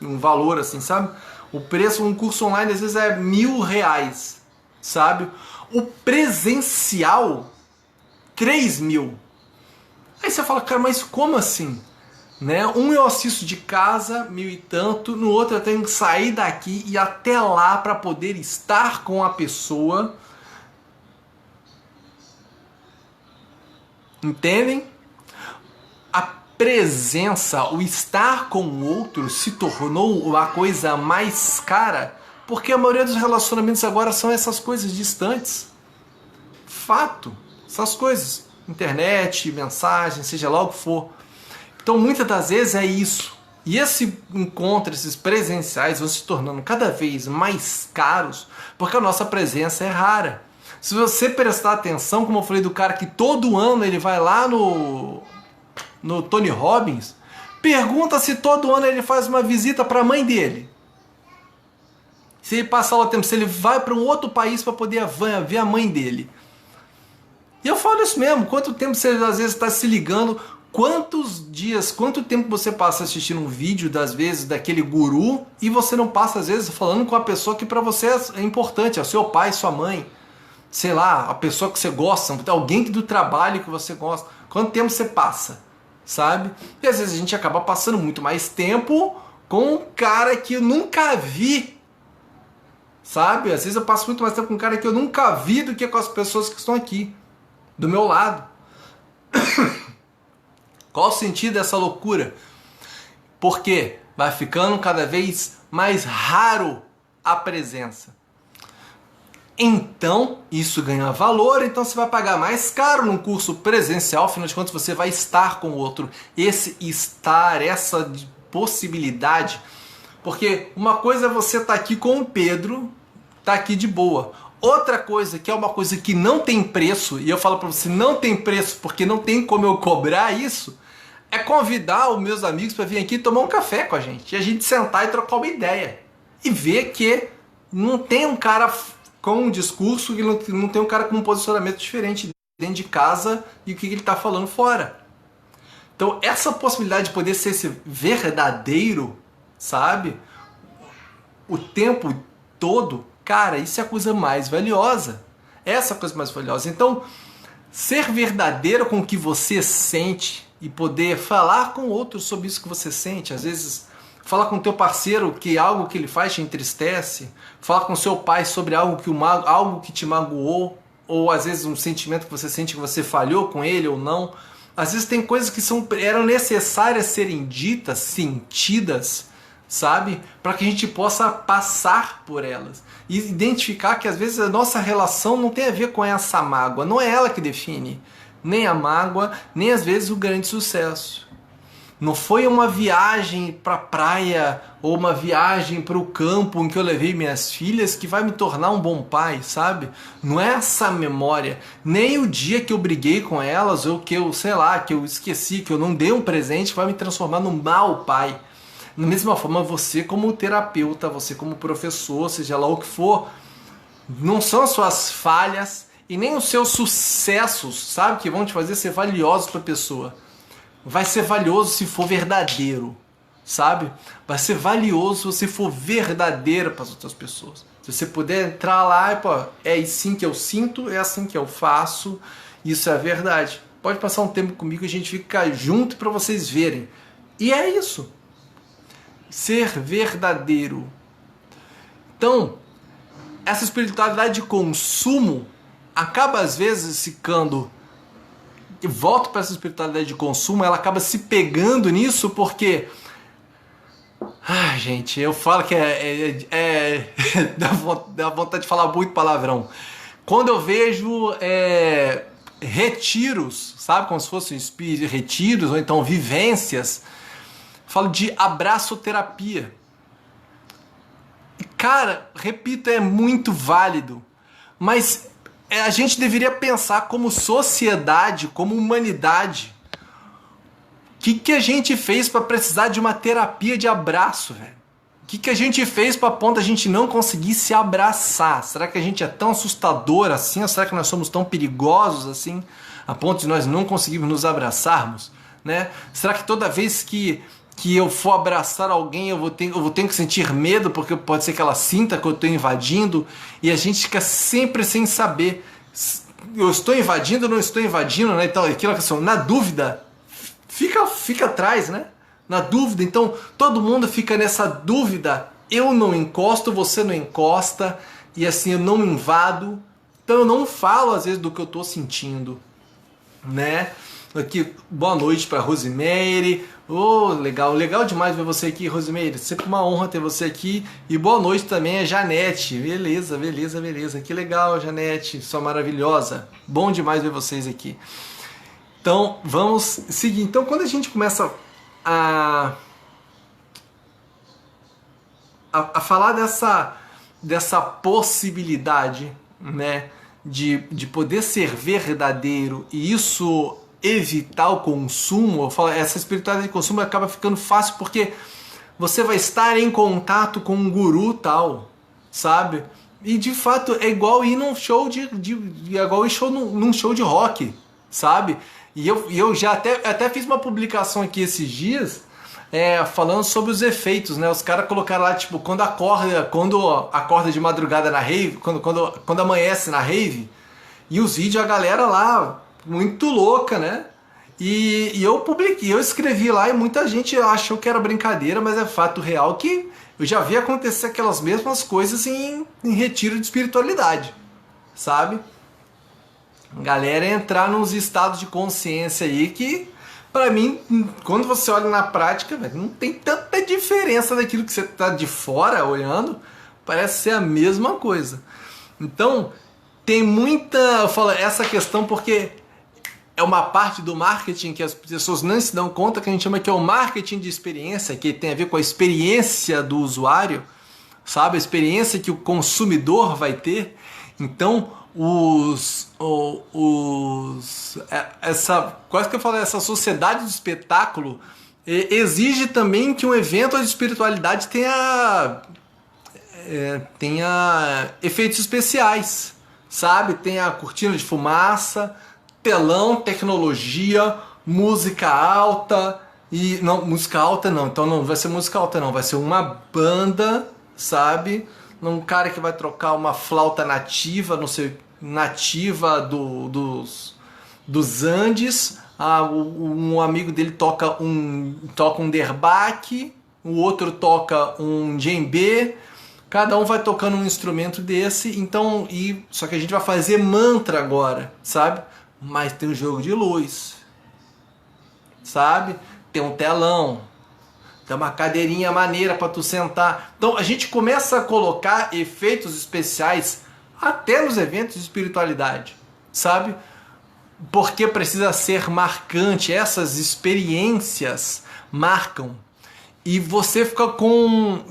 um valor assim, sabe? O preço de um curso online às vezes é R$1.000, sabe? O presencial, 3.000. Aí você fala, cara, mas como assim? Né? Um eu assisto de casa, 1.000 e tanto, no outro eu tenho que sair daqui e ir até lá para poder estar com a pessoa. Entendem? A presença, o estar com o outro se tornou uma coisa mais cara, porque a maioria dos relacionamentos agora são essas coisas distantes. Fato, essas coisas. Internet, mensagem, seja lá o que for. Então muitas das vezes é isso. E esse encontro, esses presenciais vão se tornando cada vez mais caros, porque a nossa presença é rara. Se você prestar atenção, como eu falei do cara que todo ano ele vai lá no Tony Robbins, pergunta se todo ano ele faz uma visita para a mãe dele. Se ele passar o tempo, se ele vai para um outro país para poder ver a mãe dele. E eu falo isso mesmo, quanto tempo você às vezes está se ligando, quantos dias, quanto tempo você passa assistindo um vídeo, das vezes, daquele guru, e você não passa às vezes falando com a pessoa que para você é importante, é o seu pai, sua mãe. Sei lá, a pessoa que você gosta, alguém do trabalho que você gosta. Quanto tempo você passa, sabe? E às vezes a gente acaba passando muito mais tempo com um cara que eu nunca vi, sabe? Às vezes eu passo muito mais tempo com um cara que eu nunca vi do que com as pessoas que estão aqui, do meu lado. Qual o sentido dessa loucura? Porque vai ficando cada vez mais raro a presença. Então, isso ganha valor, então você vai pagar mais caro num curso presencial, afinal de contas você vai estar com o outro. Esse estar, essa possibilidade, porque uma coisa é você estar aqui com o Pedro, estar aqui de boa. Outra coisa, que é uma coisa que não tem preço, e eu falo para você, não tem preço porque não tem como eu cobrar isso, é convidar os meus amigos para vir aqui tomar um café com a gente, e a gente sentar e trocar uma ideia. E ver que não tem um cara com um discurso que não tem um cara com um posicionamento diferente dentro de casa e o que ele está falando fora. Então essa possibilidade de poder ser esse verdadeiro, sabe? O tempo todo, cara, isso é a coisa mais valiosa. Essa é a coisa mais valiosa. Então, ser verdadeiro com o que você sente e poder falar com outros sobre isso que você sente, às vezes falar com o teu parceiro que algo que ele faz te entristece, falar com seu pai sobre algo que te magoou, ou às vezes um sentimento que você sente que você falhou com ele ou não. Às vezes tem coisas que eram necessárias serem ditas, sentidas, sabe? Para que a gente possa passar por elas. E identificar que às vezes a nossa relação não tem a ver com essa mágoa, não é ela que define nem a mágoa, nem às vezes o grande sucesso. Não foi uma viagem para a praia ou uma viagem para o campo em que eu levei minhas filhas que vai me tornar um bom pai, sabe? Não é essa memória. Nem o dia que eu briguei com elas ou que eu, sei lá, que eu esqueci, que eu não dei um presente vai me transformar num mau pai. Da mesma forma, você como terapeuta, você como professor, seja lá o que for, não são as suas falhas e nem os seus sucessos, sabe? Que vão te fazer ser valiosos para a pessoa. Vai ser valioso se for verdadeiro, sabe? Vai ser valioso se for verdadeiro para as outras pessoas. Se você puder entrar lá e, pô, é assim que eu sinto, é assim que eu faço, isso é a verdade. Pode passar um tempo comigo e a gente fica junto para vocês verem. E é isso. Ser verdadeiro. Então, essa espiritualidade de consumo acaba às vezes ficando... E volto para essa espiritualidade de consumo, ela acaba se pegando nisso porque... Ai, gente, eu falo que dá vontade de falar muito palavrão. Quando eu vejo retiros, sabe? Como se fossem retiros ou então vivências, falo de abraçoterapia. E, cara, repito, é muito válido, mas... a gente deveria pensar como sociedade, como humanidade. O que a gente fez para precisar de uma terapia de abraço, velho? que a gente fez para ponto a gente não conseguir se abraçar? Será que a gente é tão assustador assim? Ou será que nós somos tão perigosos assim a ponto de nós não conseguirmos nos abraçarmos, né? Será que toda vez que eu for abraçar alguém eu vou ter que sentir medo porque pode ser que ela sinta que eu estou invadindo, e a gente fica sempre sem saber, eu estou invadindo ou não estou invadindo, né? Então aquela questão, na dúvida, fica atrás, né? Na dúvida, então todo mundo fica nessa dúvida, eu não encosto, você não encosta, e assim eu não invado, então eu não falo às vezes do que eu estou sentindo, né? Aqui, boa noite para Rosemary. Oh, legal demais ver você aqui, Rosemary. Sempre uma honra ter você aqui. E boa noite também a Janete. Beleza. Que legal, Janete, sua maravilhosa. Bom demais ver vocês aqui. Então, vamos seguir. Então, quando a gente começa a falar dessa possibilidade, né, de poder ser verdadeiro, e isso evitar o consumo, eu falo, essa espiritualidade de consumo acaba ficando fácil porque você vai estar em contato com um guru tal, sabe? E de fato é igual ir num show num show de rock, sabe? E eu já até fiz uma publicação aqui esses dias, falando sobre os efeitos, né? Os caras colocaram lá, tipo, quando acorda de madrugada na rave, quando amanhece na rave, e os vídeos, a galera lá muito louca, né? E eu publiquei, eu escrevi lá e muita gente achou que era brincadeira, mas é fato real que eu já vi acontecer aquelas mesmas coisas em retiro de espiritualidade, sabe? Galera entrar nos estados de consciência aí que, pra mim, quando você olha na prática, não tem tanta diferença daquilo que você tá de fora olhando, parece ser a mesma coisa. Então, tem muita, eu falo essa questão porque é uma parte do marketing que as pessoas não se dão conta, que a gente chama que é o marketing de experiência, que tem a ver com a experiência do usuário, sabe? A experiência que o consumidor vai ter. Então, quase que eu falo, essa sociedade do espetáculo exige também que um evento de espiritualidade tenha efeitos especiais, sabe? Tenha cortina de fumaça, telão, tecnologia, música alta. E não, música alta não, então não vai ser música alta não, vai ser uma banda, sabe? Um cara que vai trocar uma flauta nativa, não sei, nativa dos Andes. Um amigo dele toca um derbaque, o outro toca um djembe. Cada um vai tocando um instrumento desse, então, só que a gente vai fazer mantra agora, sabe? Mas tem um jogo de luz, sabe? Tem um telão, tem uma cadeirinha maneira para tu sentar. Então a gente começa a colocar efeitos especiais até nos eventos de espiritualidade, sabe? Porque precisa ser marcante, essas experiências marcam. E você fica com...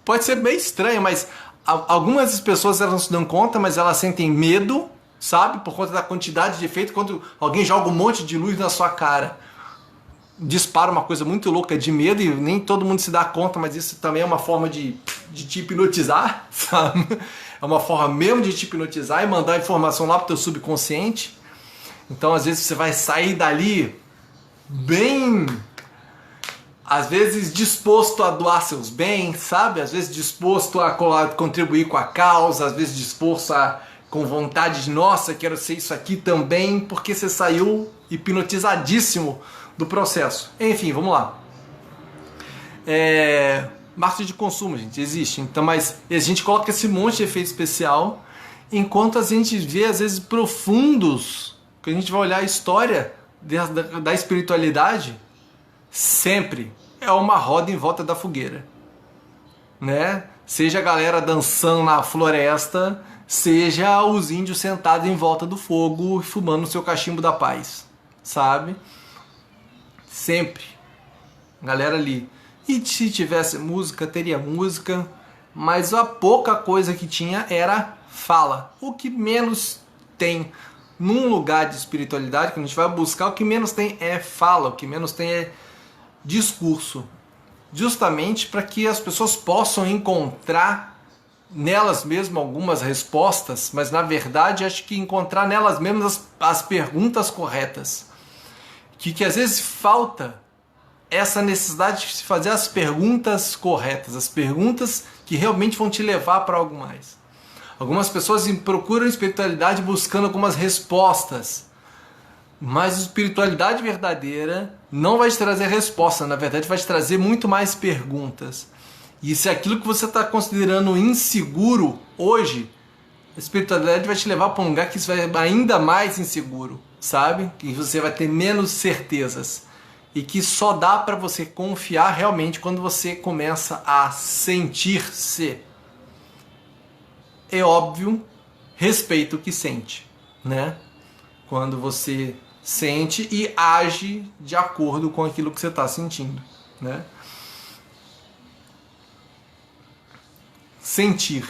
pode ser bem estranho, mas algumas pessoas elas não se dão conta, mas elas sentem medo, sabe? Por conta da quantidade de efeito, quando alguém joga um monte de luz na sua cara, dispara uma coisa muito louca de medo e nem todo mundo se dá conta, mas isso também é uma forma de te hipnotizar, sabe? É uma forma mesmo de te hipnotizar e mandar informação lá pro teu subconsciente. Então às vezes você vai sair dali bem... às vezes disposto a doar seus bens, sabe? Às vezes disposto a contribuir com a causa, às vezes disposto com vontade de, nossa, quero ser isso aqui também, porque você saiu hipnotizadíssimo do processo. Enfim, vamos lá. Marketing de consumo, gente, existe. Então, mas a gente coloca esse monte de efeito especial, enquanto a gente vê, às vezes, profundos, que a gente vai olhar a história da espiritualidade, sempre é uma roda em volta da fogueira, né? Seja a galera dançando na floresta, seja os índios sentados em volta do fogo fumando o seu cachimbo da paz, sabe? Sempre galera ali. E se tivesse música, teria música, mas a pouca coisa que tinha era fala. O que menos tem num lugar de espiritualidade, que a gente vai buscar, o que menos tem é fala, o que menos tem é discurso, justamente para que as pessoas possam encontrar nelas mesmas algumas respostas, mas na verdade acho que encontrar nelas mesmas as perguntas corretas. Que às vezes falta essa necessidade de se fazer as perguntas corretas, as perguntas que realmente vão te levar para algo mais. Algumas pessoas procuram espiritualidade buscando algumas respostas, mas a espiritualidade verdadeira não vai te trazer resposta, na verdade vai te trazer muito mais perguntas. E se aquilo que você está considerando inseguro hoje, a espiritualidade vai te levar para um lugar que isso vai ainda mais inseguro, sabe? Que você vai ter menos certezas. E que só dá para você confiar realmente quando você começa a sentir-se. É óbvio, respeita o que sente, né? Quando você sente e age de acordo com aquilo que você está sentindo, né? Sentir.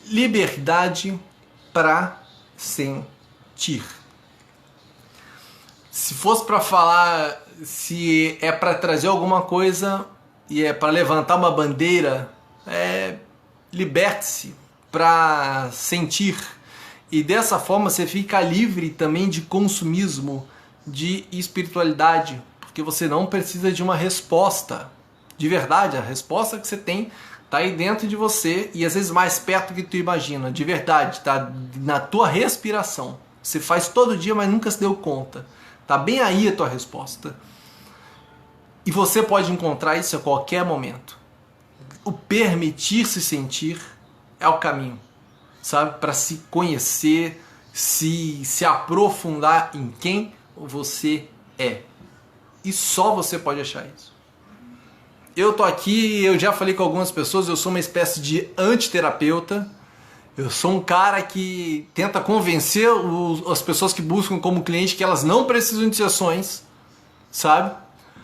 Liberdade para sentir. Se fosse para falar, se é para trazer alguma coisa e é para levantar uma bandeira, liberte-se para sentir. E dessa forma você fica livre também de consumismo, de espiritualidade, porque você não precisa de uma resposta. De verdade, a resposta que você tem está aí dentro de você e às vezes mais perto do que tu imagina. De verdade, está na tua respiração. Você faz todo dia, mas nunca se deu conta. Está bem aí a tua resposta. E você pode encontrar isso a qualquer momento. O permitir-se sentir é o caminho, sabe? Para se conhecer, se aprofundar em quem você é. E só você pode achar isso. Eu tô aqui, eu já falei com algumas pessoas, eu sou uma espécie de antiterapeuta. Eu sou um cara que tenta convencer as pessoas que buscam como cliente que elas não precisam de sessões, sabe?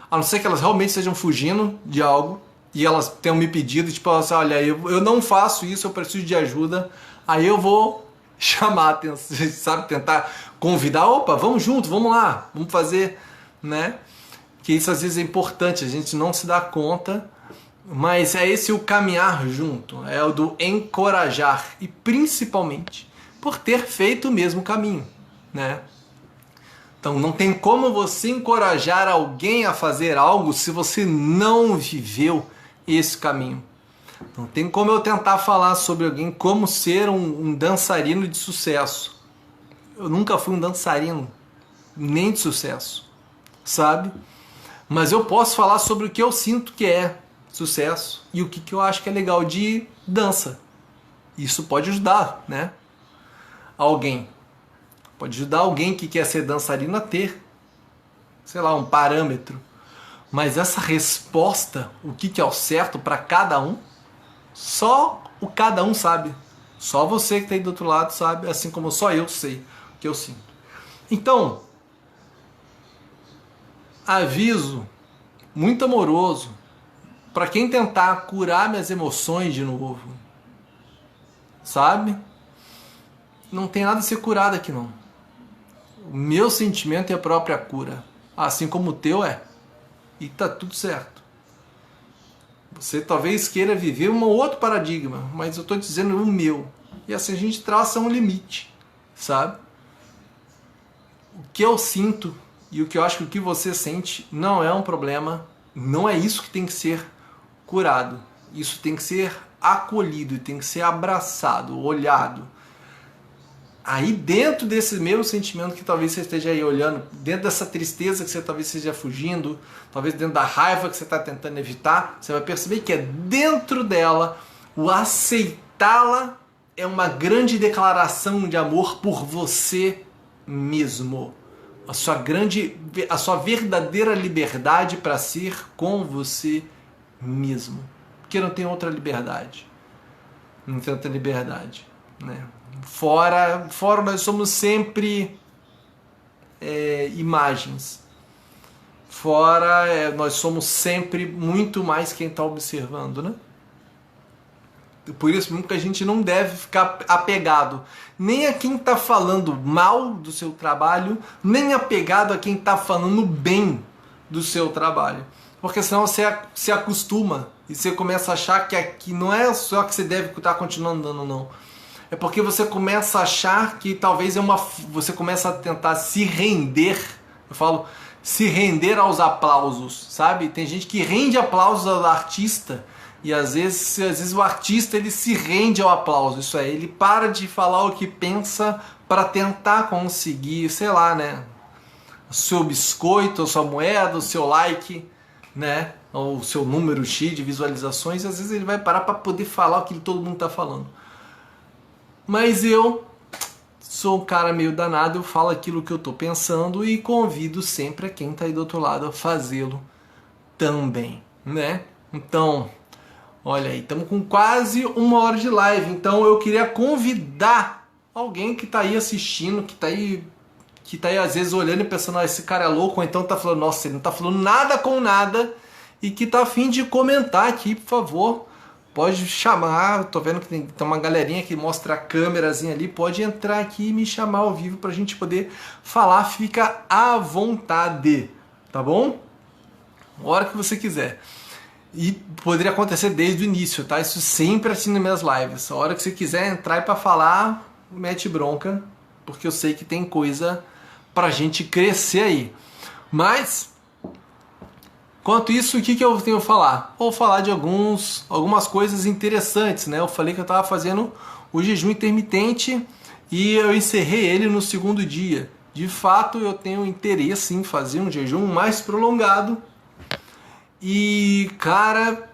A não ser que elas realmente estejam fugindo de algo e elas tenham me pedido, tipo, assim, olha, eu não faço isso, eu preciso de ajuda. Aí eu vou chamar a atenção, sabe? Tentar convidar, opa, vamos junto, vamos lá, vamos fazer, né? Que isso às vezes é importante, a gente não se dá conta, mas é esse o caminhar junto, é o do encorajar, e principalmente por ter feito o mesmo caminho, né? Então não tem como você encorajar alguém a fazer algo se você não viveu esse caminho. Não tem como eu tentar falar sobre alguém como ser um dançarino de sucesso. Eu nunca fui um dançarino, nem de sucesso, sabe? Mas eu posso falar sobre o que eu sinto que é sucesso e o que eu acho que é legal de dança. Isso pode ajudar, né? Alguém. Pode ajudar alguém que quer ser dançarino a ter, sei lá, um parâmetro. Mas essa resposta, o que é o certo para cada um, só o cada um sabe. Só você que está aí do outro lado sabe, assim como só eu sei o que eu sinto. Então, aviso muito amoroso para quem tentar curar minhas emoções de novo, sabe? Não tem nada a ser curado aqui não. O meu sentimento é a própria cura, assim como o teu é, e tá tudo certo. Você talvez queira viver um outro paradigma, mas eu estou dizendo o meu, e assim a gente traça um limite, sabe? O que eu sinto e o que eu acho que o que você sente não é um problema, não é isso que tem que ser curado. Isso tem que ser acolhido, tem que ser abraçado, olhado. Aí dentro desse mesmo sentimento que talvez você esteja aí olhando, dentro dessa tristeza que você talvez esteja fugindo, talvez dentro da raiva que você está tentando evitar, você vai perceber que é dentro dela, o aceitá-la é uma grande declaração de amor por você mesmo. A sua verdadeira liberdade para ser com você mesmo. Porque não tem outra liberdade. Não tem outra liberdade, né? Fora nós somos sempre imagens. Fora nós somos sempre muito mais quem está observando, né? Por isso mesmo que a gente não deve ficar apegado nem a quem está falando mal do seu trabalho, nem apegado a quem está falando bem do seu trabalho. porque senão você se acostuma e você começa a achar que não é só que você deve estar continuando andando, não. É porque você começa a achar que talvez você começa a tentar se render, eu falo, se render aos aplausos, sabe? Tem gente que rende aplausos ao artista e às vezes o artista ele se rende ao aplauso, isso é, ele para de falar o que pensa para tentar conseguir, sei lá, né? O seu biscoito, a sua moeda, o seu like, né? Ou o seu número X de visualizações, e às vezes ele vai parar para poder falar o que todo mundo está falando. Mas eu sou um cara meio danado, eu falo aquilo que eu estou pensando e convido sempre a quem está aí do outro lado a fazê-lo também, né? Então, olha aí, estamos com quase 1 hora de live, então eu queria convidar alguém que está aí assistindo, que está aí às vezes olhando e pensando, esse cara é louco, ou então está falando, nossa, ele não está falando nada com nada, e que está a fim de comentar aqui, por favor. Pode chamar, tô vendo que tem uma galerinha que mostra a câmerazinha ali, pode entrar aqui e me chamar ao vivo pra gente poder falar, fica à vontade, tá bom? A hora que você quiser. E poderia acontecer desde o início, tá? Isso sempre assim nas minhas lives. A hora que você quiser entrar para falar, mete bronca, porque eu sei que tem coisa pra gente crescer aí. Mas enquanto isso, o que eu tenho a falar? Vou falar de algumas coisas interessantes, né? Eu falei que eu estava fazendo o jejum intermitente e eu encerrei ele no 2º dia. De fato, eu tenho interesse em fazer um jejum mais prolongado. E, cara,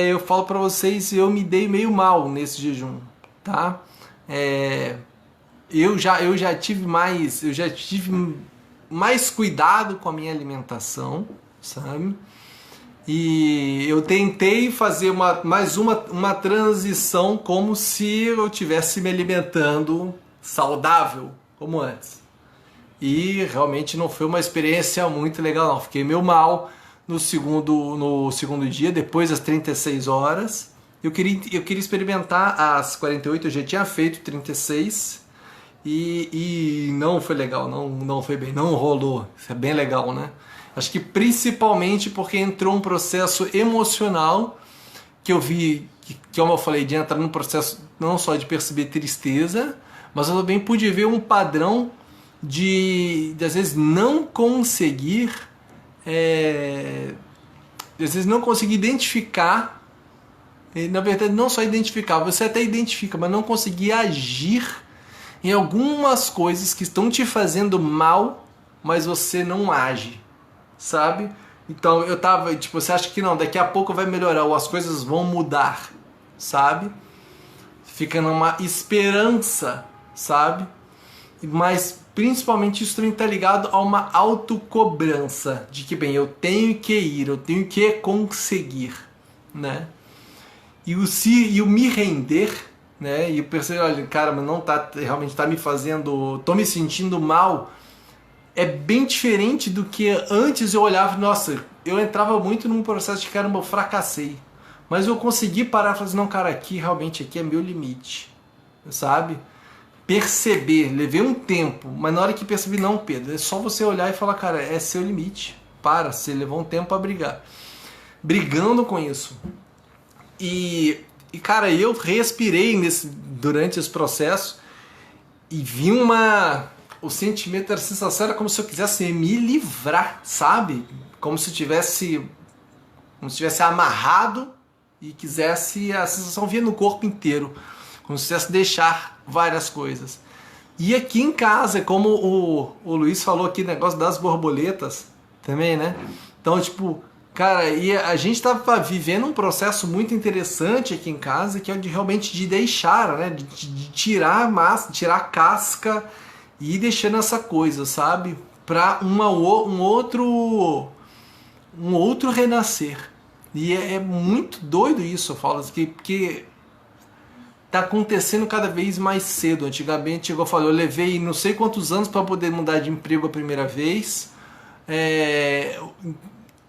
eu falo para vocês, eu me dei meio mal nesse jejum, tá? Eu já tive mais cuidado com a minha alimentação, sabe? E eu tentei fazer mais uma transição como se eu estivesse me alimentando saudável, como antes. E realmente não foi uma experiência muito legal, não. Fiquei meio mal no segundo dia, depois das 36 horas. Eu queria experimentar as 48, eu já tinha feito 36 e não foi legal, não foi bem, não rolou. Isso é bem legal, né? Acho que principalmente porque entrou um processo emocional que eu vi, que como eu falei, de entrar num processo não só de perceber tristeza, mas eu também pude ver um padrão de às vezes não conseguir, às vezes não conseguir identificar, na verdade não só identificar, você até identifica, mas não conseguir agir em algumas coisas que estão te fazendo mal, mas você não age. Sabe? Então eu tava, tipo, você acha que não, daqui a pouco vai melhorar ou as coisas vão mudar, sabe? Fica numa esperança, sabe? Mas principalmente isso também tá ligado a uma autocobrança de que, bem, eu tenho que ir, eu tenho que conseguir, né? E o me render, né? E eu percebi, olha, cara, mas não tá, realmente tá me fazendo, tô me sentindo mal. É bem diferente do que antes eu olhava, nossa, eu entrava muito num processo de caramba, eu fracassei. Mas eu consegui parar e falar assim, não, cara, aqui é meu limite, sabe? Perceber, levei um tempo, mas na hora que percebi, não, Pedro, é só você olhar e falar, cara, é seu limite, para, você levou um tempo para brigar. Brigando com isso. E cara, eu respirei durante esse processo e vi o sentimento, a sensação era como se eu quisesse me livrar, sabe? Como se tivesse amarrado e quisesse, a sensação vinha no corpo inteiro, como se quisesse deixar várias coisas. E aqui em casa, como o Luiz falou aqui, negócio das borboletas também, né? Então, tipo, cara, e a gente tava vivendo um processo muito interessante aqui em casa, que é realmente de deixar, né? De tirar a massa, tirar a casca e ir deixando essa coisa, sabe? Para um outro renascer. E é muito doido isso, eu falo, porque tá acontecendo cada vez mais cedo. Antigamente, igual eu falei, eu levei não sei quantos anos para poder mudar de emprego a primeira vez.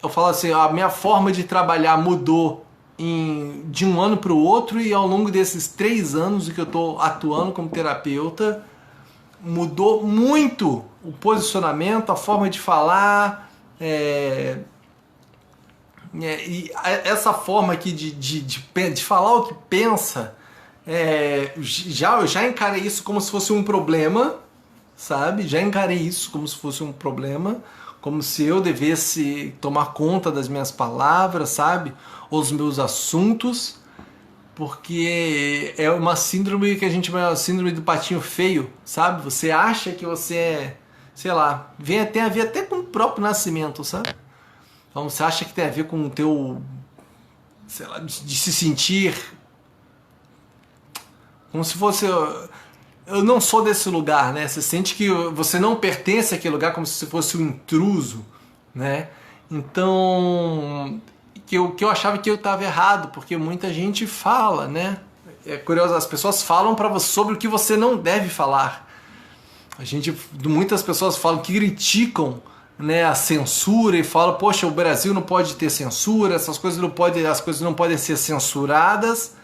Eu falo assim, a minha forma de trabalhar mudou de um ano para o outro, e ao longo desses 3 anos que eu estou atuando como terapeuta, mudou muito o posicionamento, a forma de falar, Essa forma aqui de falar o que pensa, eu já encarei isso como se fosse um problema, sabe? Já encarei isso como se fosse um problema, como se eu devesse tomar conta das minhas palavras, sabe? Ou dos meus assuntos, porque é uma síndrome que a gente chama de síndrome do patinho feio, sabe? Você acha que você é, sei lá, tem a ver até com o próprio nascimento, sabe? Então você acha que tem a ver com o teu, sei lá, de se sentir como se fosse, eu não sou desse lugar, né? Você sente que você não pertence àquele lugar, como se fosse um intruso, né? Então, que eu achava que eu estava errado, porque muita gente fala, né? É curioso, as pessoas falam para você sobre o que você não deve falar. Muitas pessoas falam que criticam, né, a censura e falam, poxa, o Brasil não pode ter censura, as coisas não podem ser censuradas.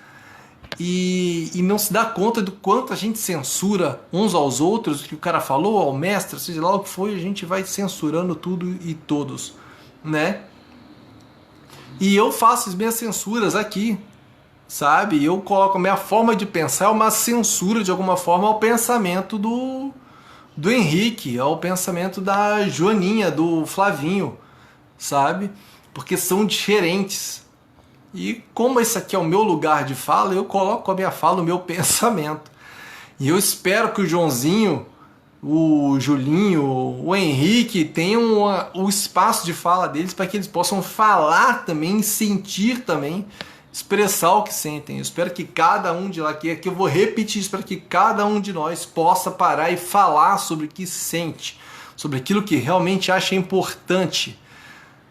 E não se dá conta do quanto a gente censura uns aos outros, o que o cara falou, ao mestre, seja lá o que foi, a gente vai censurando tudo e todos, né? E eu faço as minhas censuras aqui, sabe? Eu coloco a minha forma de pensar, uma censura de alguma forma ao pensamento do Henrique, ao pensamento da Joaninha, do Flavinho, sabe? Porque são diferentes. E como esse aqui é o meu lugar de fala, eu coloco a minha fala, o meu pensamento. E eu espero que o Joãozinho, o Julinho, o Henrique tenham o espaço de fala deles para que eles possam falar também, sentir também, expressar o que sentem. Eu espero que cada um de lá, que eu vou repetir, espero que cada um de nós possa parar e falar sobre o que sente, sobre aquilo que realmente acha importante.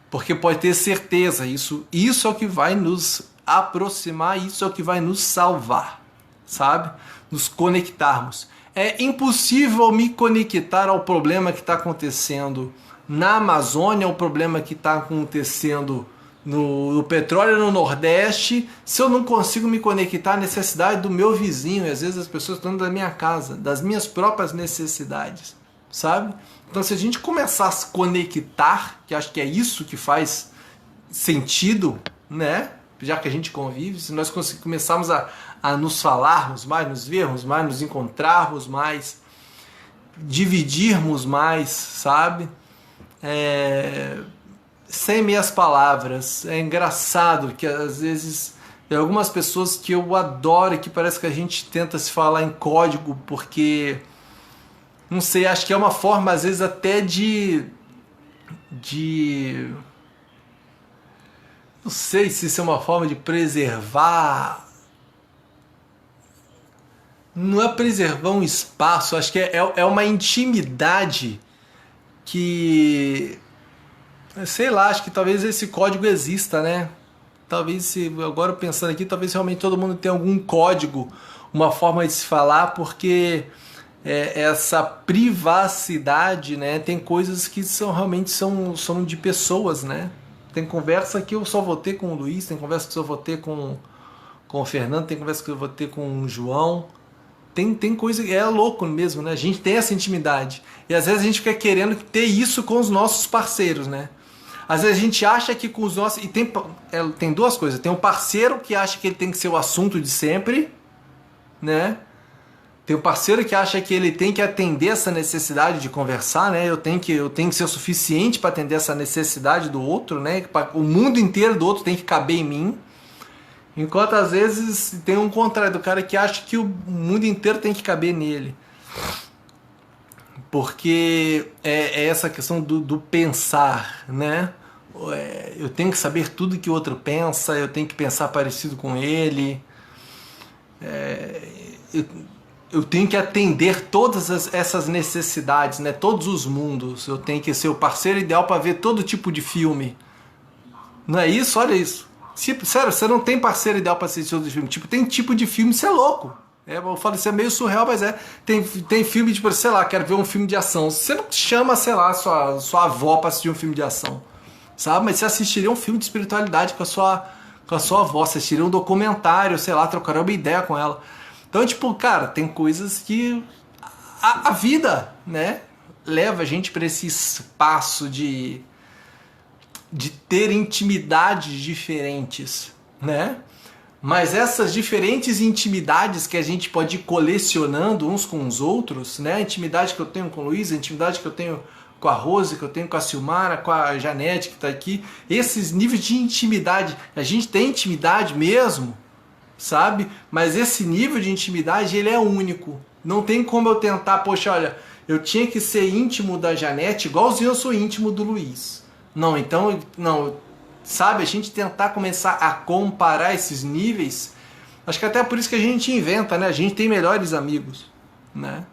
Porque pode ter certeza, isso é o que vai nos aproximar, isso é o que vai nos salvar, sabe? Nos conectarmos. É impossível me conectar ao problema que está acontecendo na Amazônia, ao problema que está acontecendo no petróleo no Nordeste, se eu não consigo me conectar à necessidade do meu vizinho, e às vezes as pessoas estão da minha casa, das minhas próprias necessidades, sabe? Então, se a gente começar a se conectar, que acho que é isso que faz sentido, né? Já que a gente convive, se nós começarmos a nos falarmos mais, nos vermos mais, nos encontrarmos mais, dividirmos mais, sabe? Sem meias palavras. É engraçado que às vezes tem algumas pessoas que eu adoro, que parece que a gente tenta se falar em código, porque... não sei, acho que é uma forma, às vezes, até não sei se isso é uma forma de preservar... não é preservar um espaço, acho que é uma intimidade que... sei lá, acho que talvez esse código exista, né? Talvez, agora pensando aqui, talvez realmente todo mundo tenha algum código, uma forma de se falar, porque... essa privacidade, né? Tem coisas que realmente são de pessoas, né? Tem conversa que eu só vou ter com o Luiz, tem conversa que eu só vou ter com o Fernando, tem conversa que eu vou ter com o João. Tem coisa, é louco mesmo, né? A gente tem essa intimidade. E às vezes a gente fica querendo ter isso com os nossos parceiros, né? Às vezes a gente acha que com os nossos... e tem duas coisas. Tem um parceiro que acha que ele tem que ser o assunto de sempre, né? Tem o parceiro que acha que ele tem que atender essa necessidade de conversar, né? Eu tenho que ser o suficiente para atender essa necessidade do outro, né? O mundo inteiro do outro tem que caber em mim. Enquanto às vezes tem um contrário, do cara que acha que o mundo inteiro tem que caber nele. Porque é essa questão do pensar, né? Eu tenho que saber tudo que o outro pensa, eu tenho que pensar parecido com ele. Eu tenho que atender todas essas necessidades, né? Todos os mundos. Eu tenho que ser o parceiro ideal para ver todo tipo de filme. Não é isso? Olha isso. Sério, você não tem parceiro ideal para assistir todo filme. Tipo, tem tipo de filme, você é louco. Eu falo, isso é meio surreal, mas tem filme, tipo, sei lá, quero ver um filme de ação. Você não chama, sei lá, sua avó para assistir um filme de ação. Sabe? Mas você assistiria um filme de espiritualidade com a sua avó. Você assistiria um documentário, sei lá, trocaria uma ideia com ela. Então, tipo, cara, tem coisas que a vida, né, leva a gente para esse espaço de de ter intimidades diferentes, né? Mas essas diferentes intimidades que a gente pode ir colecionando uns com os outros, né? A intimidade que eu tenho com o Luiz, a intimidade que eu tenho com a Rose, que eu tenho com a Silmara, com a Janete que está aqui, esses níveis de intimidade, a gente tem intimidade mesmo, sabe? Mas esse nível de intimidade, ele é único. Não tem como eu tentar, poxa, olha, eu tinha que ser íntimo da Janete igualzinho eu sou íntimo do Luiz. Não, então, não, sabe? A gente tentar começar a comparar esses níveis, acho que até por isso que a gente inventa, né? A gente tem melhores amigos, né?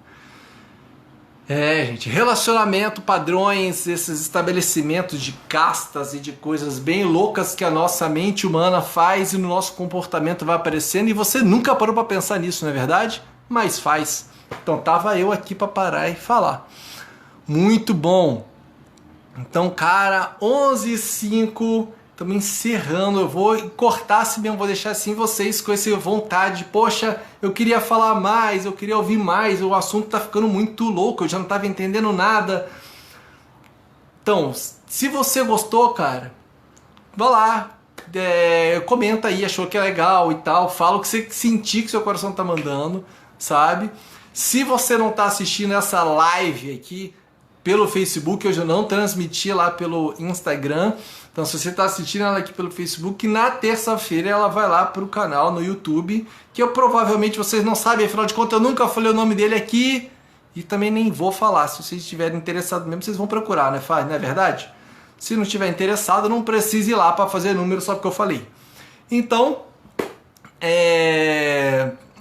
Gente, relacionamento, padrões, esses estabelecimentos de castas e de coisas bem loucas que a nossa mente humana faz e no nosso comportamento vai aparecendo e você nunca parou para pensar nisso, não é verdade? Mas faz. Então tava eu aqui para parar e falar. Muito bom. Então, cara, 11h05, estamos encerrando. Eu vou cortar assim mesmo, vou deixar assim vocês com essa vontade. Poxa, eu queria falar mais, eu queria ouvir mais, o assunto tá ficando muito louco, eu já não tava entendendo nada. Então, se você gostou, cara, vá lá, comenta aí, achou que é legal e tal, fala o que você sentir que seu coração tá mandando, sabe? Se você não tá assistindo essa live aqui pelo Facebook, hoje eu não transmiti lá pelo Instagram. Então, se você está assistindo ela aqui pelo Facebook, na terça-feira ela vai lá para o canal no YouTube, que eu provavelmente vocês não sabem, afinal de contas eu nunca falei o nome dele aqui e também nem vou falar. Se vocês estiverem interessados mesmo, vocês vão procurar, né? Não é verdade? Se não estiver interessado, não precisa ir lá para fazer número só porque eu falei. Então,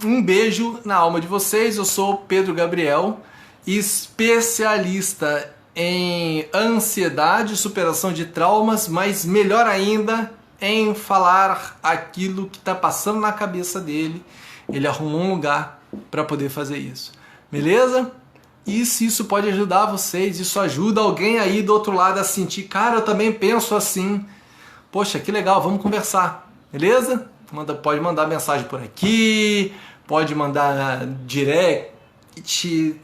um beijo na alma de vocês. Eu sou Pedro Gabriel, especialista em ansiedade, superação de traumas, mas melhor ainda em falar aquilo que está passando na cabeça dele. Ele arrumou um lugar para poder fazer isso, beleza? E se isso pode ajudar vocês, isso ajuda alguém aí do outro lado a sentir, cara, eu também penso assim, poxa, que legal, vamos conversar, beleza? Pode mandar mensagem por aqui, pode mandar direct,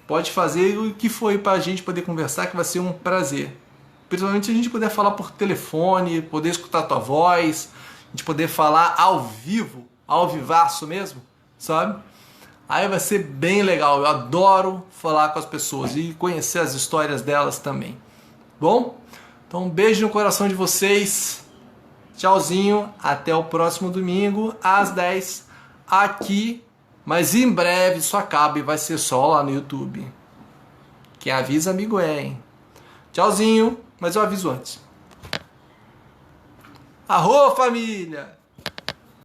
pode fazer o que foi para a gente poder conversar, que vai ser um prazer. Principalmente se a gente puder falar por telefone, poder escutar a tua voz, a gente poder falar ao vivo, ao vivaço mesmo, sabe? Aí vai ser bem legal. Eu adoro falar com as pessoas e conhecer as histórias delas também. Bom? Então um beijo no coração de vocês. Tchauzinho. Até o próximo domingo às 10 aqui. Mas em breve isso acaba e vai ser só lá no YouTube. Quem avisa, amigo hein? Tchauzinho, mas eu aviso antes. Arô, família!